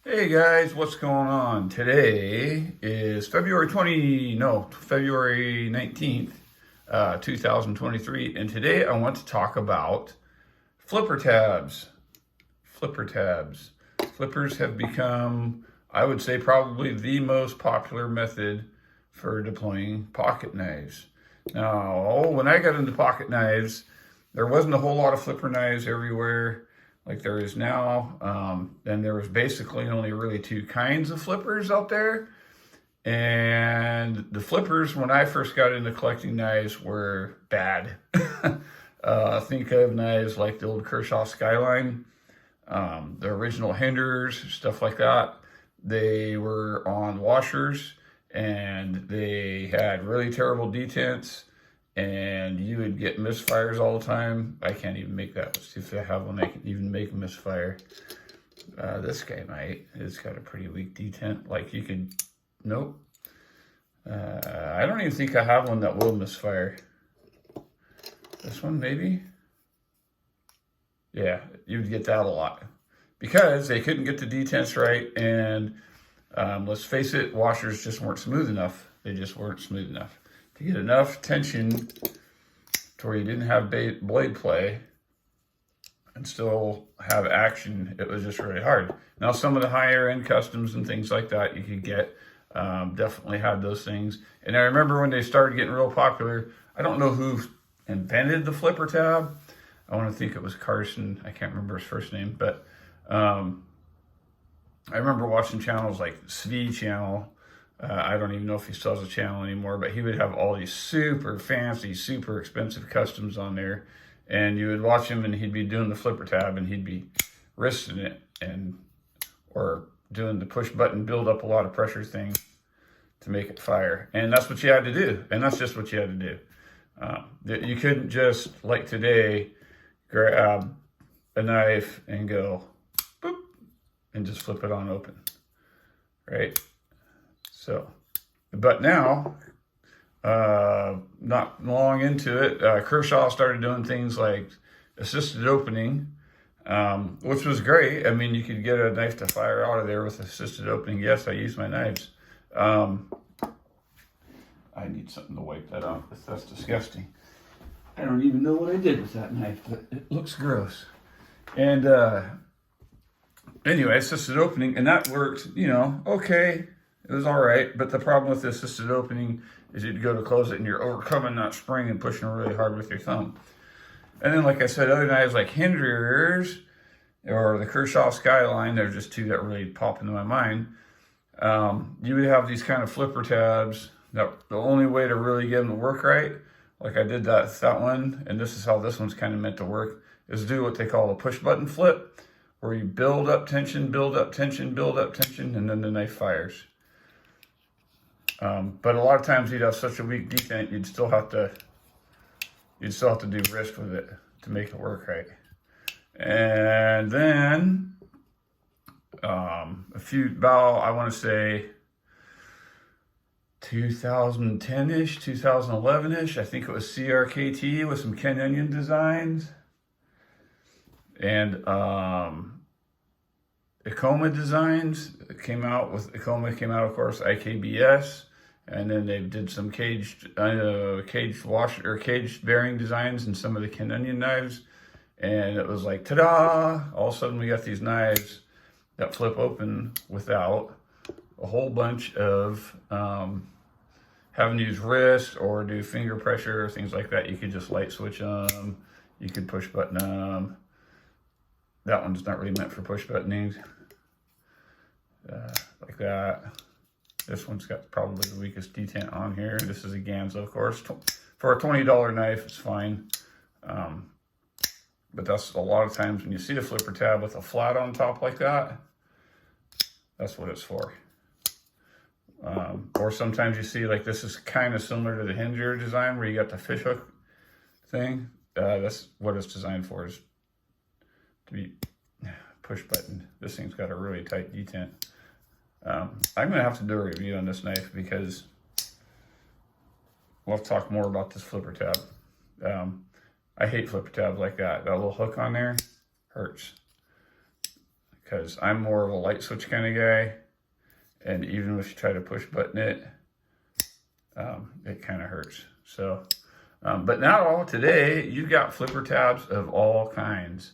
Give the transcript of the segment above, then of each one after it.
Hey guys, what's going on? Today is February 19th, 2023, and today I want to talk about flipper tabs. Flipper tabs. Flippers have become, I would say, probably the most popular method for deploying pocket knives. Now, when I got into pocket knives, there wasn't a whole lot of flipper knives everywhere like there is now. And there was basically only really two kinds of flippers out there. And the flippers, when I first got into collecting knives, were bad. Think of knives like the old Kershaw Skyline, the original Hinders, stuff like that. They were on washers and they had really terrible detents, and you would get misfires all the time. I can't even make that. Let's see if I have one that can even make a misfire. This guy might. It's got a pretty weak detent. Like you could, nope. I don't even think I have one that will misfire. This one maybe? Yeah, you would get that a lot. Because they couldn't get the detents right, and let's face it, washers just weren't smooth enough. They just weren't smooth enough to get enough tension to where you didn't have blade play and still have action. It was just really hard. Now, some of the higher end customs and things like that you could get definitely had those things. And I remember when they started getting real popular, I don't know who invented the flipper tab. I want to think it was Carson. I can't remember his first name, but I remember watching channels like Svi channel. I don't even know if he still has a channel anymore, but he would have all these super fancy, super expensive customs on there. And you would watch him and he'd be doing the flipper tab and he'd be wristing it or doing the push button build up a lot of pressure thing to make it fire. And that's what you had to do. And that's just what you had to do. You couldn't just, like today, grab a knife and go boop and just flip it on open, right? So, but now, not long into it, Kershaw started doing things like assisted opening, which was great. I mean, you could get a knife to fire out of there with assisted opening. Yes, I use my knives. I need something to wipe that off. That's disgusting. I don't even know what I did with that knife, but it looks gross. And anyway, assisted opening, and that worked, okay. It was all right, but the problem with the assisted opening is you'd go to close it and you're overcoming that spring and pushing really hard with your thumb. And then, like I said, other knives like Hinders or the Kershaw Skyline, they're just two that really pop into my mind. You would have these kind of flipper tabs that the only way to really get them to work right, like I did that one, and this is how this one's kind of meant to work, is do what they call a push button flip, where you build up tension, build up tension, build up tension, and then the knife fires. But a lot of times you'd have such a weak detent, you'd still have to do wrist with it to make it work right. And then I want to say 2010-ish, 2011-ish, I think it was CRKT with some Ken Onion designs. And Ikoma Designs came out, of course, IKBS, and then they did some caged wash or caged bearing designs in some of the Ken Onion knives, and it was like, ta-da! All of a sudden we got these knives that flip open without a whole bunch of having to use wrist or do finger pressure or things like that. You could just light switch them, you could push button them. That one's not really meant for push buttoning. Like that. This one's got probably the weakest detent on here. This is a Ganzo, of course. For a $20 knife, it's fine. But that's a lot of times when you see a flipper tab with a flat on top like that, that's what it's for. Or sometimes you see, like, this is kind of similar to the Hinger design where you got the fishhook thing. That's what it's designed for, is to be push button. This thing's got a really tight detent. I'm gonna have to do a review on this knife because we'll talk more about this flipper tab. I hate flipper tabs like that. That little hook on there hurts. because I'm more of a light switch kind of guy. And even if you try to push button it, it kind of hurts. So, but now today you've got flipper tabs of all kinds.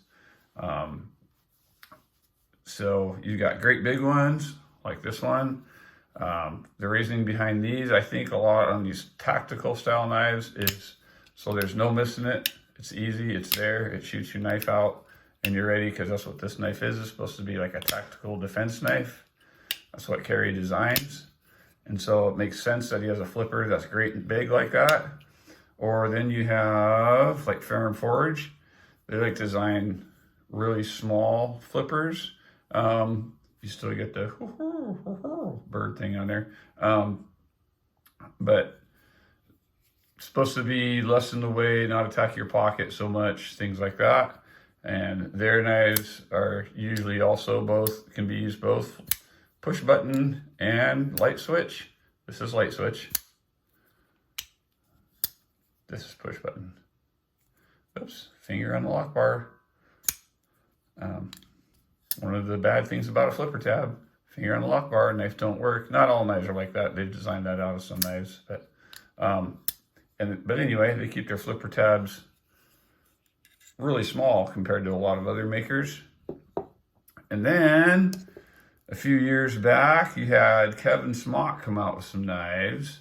So you got great big ones like this one. The reasoning behind these, I think a lot on these tactical style knives is so there's no missing it. It's easy, it's there, it shoots your knife out and you're ready, because that's what this knife is. It's supposed to be like a tactical defense knife. That's what Cary designs. And so it makes sense that he has a flipper that's great and big like that. Or then you have like Ferrum Forge. They like to design really small flippers. You still get the bird thing on there. But it's supposed to be less in the way, not attack your pocket so much, things like that. And their knives are usually also both, can be used both push button and light switch. This is light switch. This is push button. Oops, finger on the lock bar. One of the bad things about a flipper tab, finger on the lock bar, knife don't work. Not all knives are like that. They've designed that out of some knives. But anyway, they keep their flipper tabs really small compared to a lot of other makers. And then a few years back, you had Kevin Smock come out with some knives,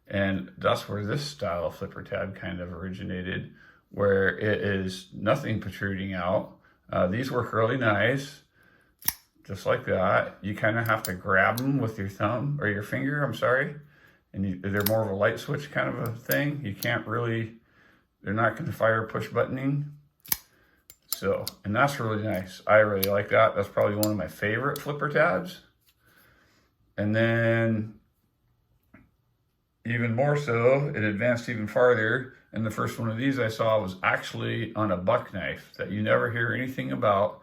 and that's where this style of flipper tab kind of originated, where it is nothing protruding out. These work really nice, just like that. You kind of have to grab them with your thumb, or your finger, I'm sorry, and they're more of a light switch kind of a thing. You can't really, they're not going to fire push buttoning. So, and that's really nice. I really like that. That's probably one of my favorite flipper tabs. And then even more so, it advanced even farther. And the first one of these I saw was actually on a buck knife that you never hear anything about.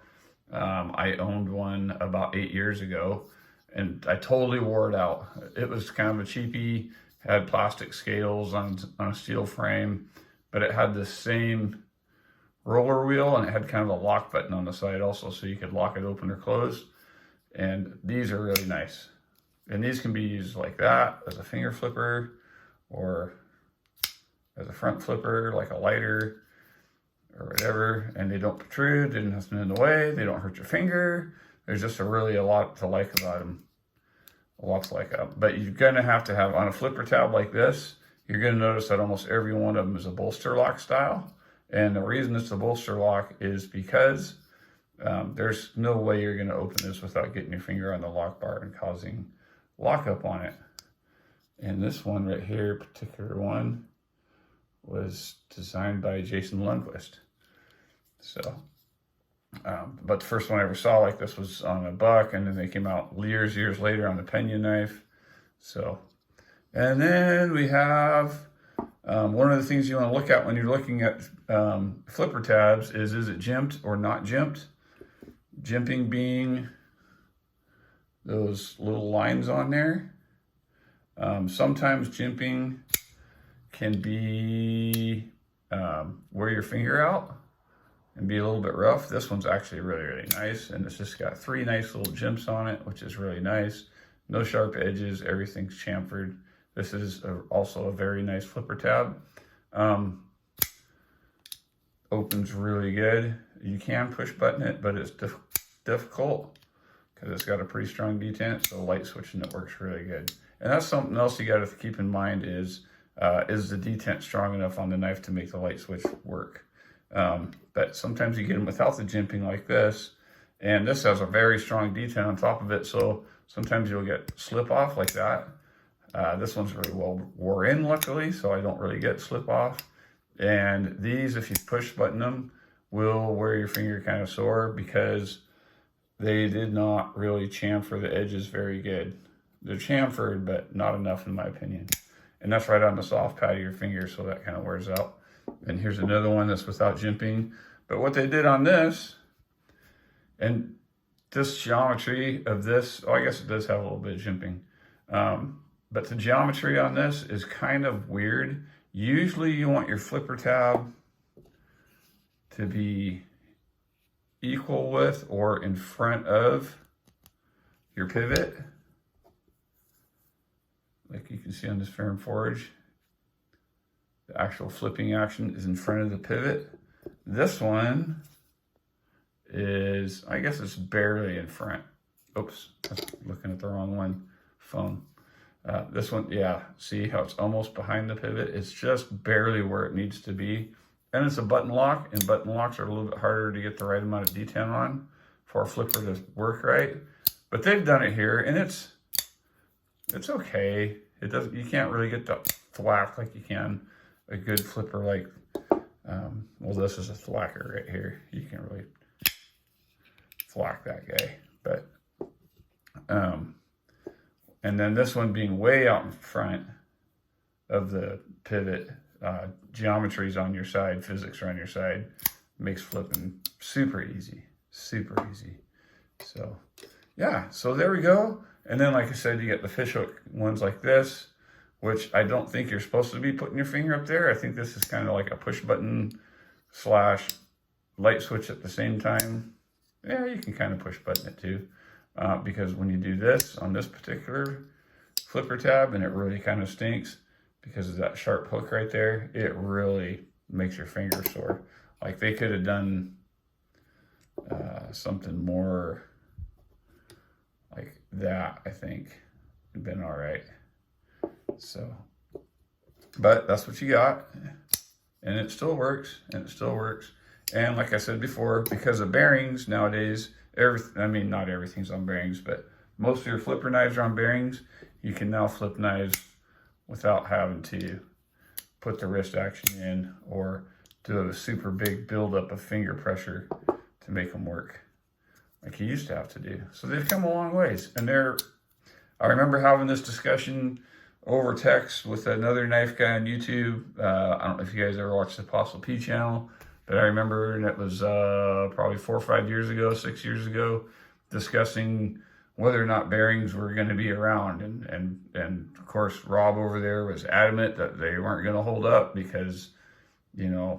I owned one about 8 years ago, and I totally wore it out. It was kind of a cheapie, had plastic scales on a steel frame, but it had the same roller wheel, and it had kind of a lock button on the side also, so you could lock it open or close. And these are really nice. And these can be used like that as a finger flipper, or as a front flipper, like a lighter or whatever. And they don't protrude, there's nothing in the way, they don't hurt your finger. There's just really a lot to like about them. A lot to like about them. But you're gonna have to have, on a flipper tab like this, you're gonna notice that almost every one of them is a bolster lock style. And the reason it's a bolster lock is because there's no way you're going to open this without getting your finger on the lock bar and causing lockup on it. And this one right here, particular one, was designed by Jason Lundquist. So, but the first one I ever saw like this was on a buck, and then they came out years later on the Pena knife. So, and then we have one of the things you want to look at when you're looking at flipper tabs is it jimped or not jimped? Jimping being those little lines on there. Sometimes jimping can be wear your finger out and be a little bit rough. This one's actually really nice, and it's just got 3 nice little jimps on it, which is really nice. No sharp edges, everything's chamfered. This is also a very nice flipper tab. Opens really good. You can push button it, but it's difficult because it's got a pretty strong detent, so light switching it works really good. And that's something else you got to keep in mind is the detent strong enough on the knife to make the light switch work? But sometimes you get them without the jimping like this, and this has a very strong detent on top of it, so sometimes you'll get slip off like that. This one's really well wore in, luckily, so I don't really get slip off. And these, if you push button them, will wear your finger kind of sore because they did not really chamfer the edges very good. They're chamfered, but not enough in my opinion. And that's right on the soft pad of your finger, so that kind of wears out. And here's another one that's without jimping. But what they did on this, and this geometry of this, oh, I guess it does have a little bit of jimping. But the geometry on this is kind of weird. Usually you want your flipper tab to be equal with or in front of your pivot. Like you can see on this Ferrum Forge, the actual flipping action is in front of the pivot. This one is, I guess it's barely in front. Oops, I'm looking at the wrong one, phone. This one, yeah, see how it's almost behind the pivot? It's just barely where it needs to be. And it's a button lock, and button locks are a little bit harder to get the right amount of detent on for a flipper to work right. But they've done it here, and it's okay. It doesn't, you can't really get the thwack like you can a good flipper like, well, this is a thwacker right here. You can really thwack that guy. But, and then this one being way out in front of the pivot, geometry's on your side, physics are on your side, makes flipping super easy, super easy. So yeah, so there we go. And then, like I said, you get the fishhook ones like this, which I don't think you're supposed to be putting your finger up there. I think this is kind of like a push button / light switch at the same time. Yeah, you can kind of push button it too, because when you do this on this particular flipper tab, and it really kind of stinks because of that sharp hook right there, it really makes your finger sore. Like they could have done something more like that, I think, it'd been all right. So, but that's what you got, and it still works, and like I said before, because of bearings nowadays, I mean, not everything's on bearings, but most of your flipper knives are on bearings. You can now flip knives without having to put the wrist action in or do a super big buildup of finger pressure to make them work like you used to have to do. So they've come a long ways, and I remember having this discussion over text with another knife guy on YouTube. I don't know if you guys ever watched the Apostle P channel, but I remember, and it was probably 4 or 5 years ago, 6 years ago, discussing whether or not bearings were going to be around. And of course, Rob over there was adamant that they weren't going to hold up because, you know,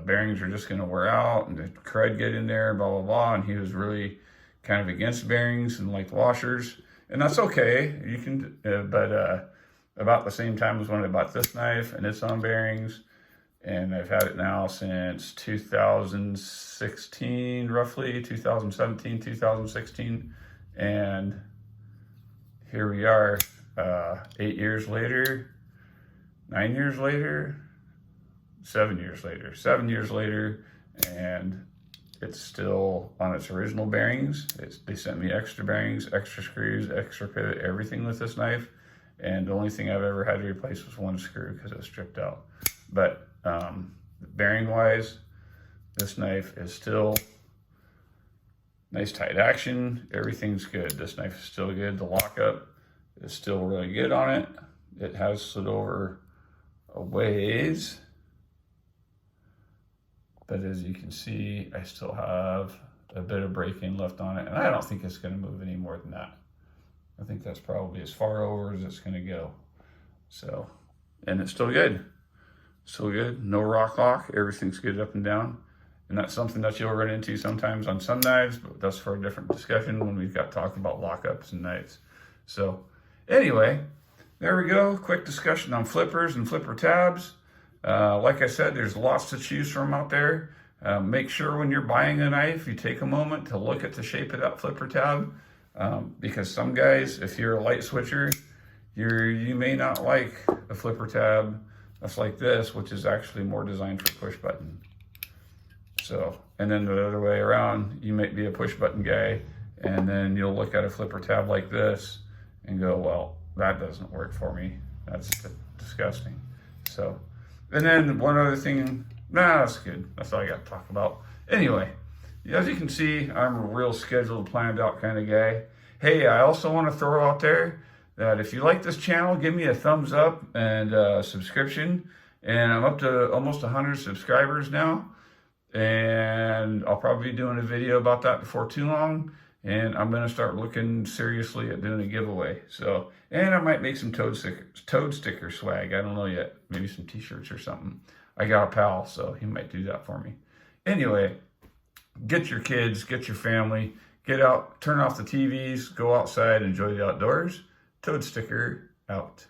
bearings are just going to wear out and the crud get in there and blah, blah, blah. And he was really kind of against bearings and liked washers. And that's okay. You can, but about the same time as when I bought this knife, and it's on bearings. And I've had it now since 2016, roughly, 2017, 2016. And here we are, 8 years later, 9 years later, 7 years later, 7 years later, and it's still on its original bearings. They sent me extra bearings, extra screws, extra pivot, everything with this knife. And the only thing I've ever had to replace was one screw because it was stripped out. But bearing wise, this knife is still nice tight action. Everything's good. This knife is still good. The lockup is still really good on it. It has slid over a ways, but as you can see, I still have a bit of braking left on it, and I don't think it's going to move any more than that. I think that's probably as far over as it's going to go. So, and it's still good. Still good. No rock lock. Everything's good up and down. And that's something that you'll run into sometimes on some knives, but that's for a different discussion when we've got talk about lockups and knives. So anyway, there we go. Quick discussion on flippers and flipper tabs. Like I said, there's lots to choose from out there. Make sure when you're buying a knife, you take a moment to look at the shape of that flipper tab. Because some guys, if you're a light switcher, you may not like a flipper tab that's like this, which is actually more designed for push button. So, and then the other way around, you might be a push button guy, and then you'll look at a flipper tab like this and go, well, that doesn't work for me. That's disgusting. So, and then one other thing, that's good. That's all I got to talk about. Anyway, as you can see, I'm a real scheduled, planned out kind of guy. Hey, I also want to throw out there that if you like this channel, give me a thumbs up and a subscription. And I'm up to almost 100 subscribers now. And I'll probably be doing a video about that before too long. And I'm going to start looking seriously at doing a giveaway. So, and I might make some toad sticker swag. I don't know yet. Maybe some t-shirts or something. I got a pal, so he might do that for me. Anyway, Get your kids, get your family, get out, turn off the TVs, go outside, enjoy the outdoors. Toad Sticker out.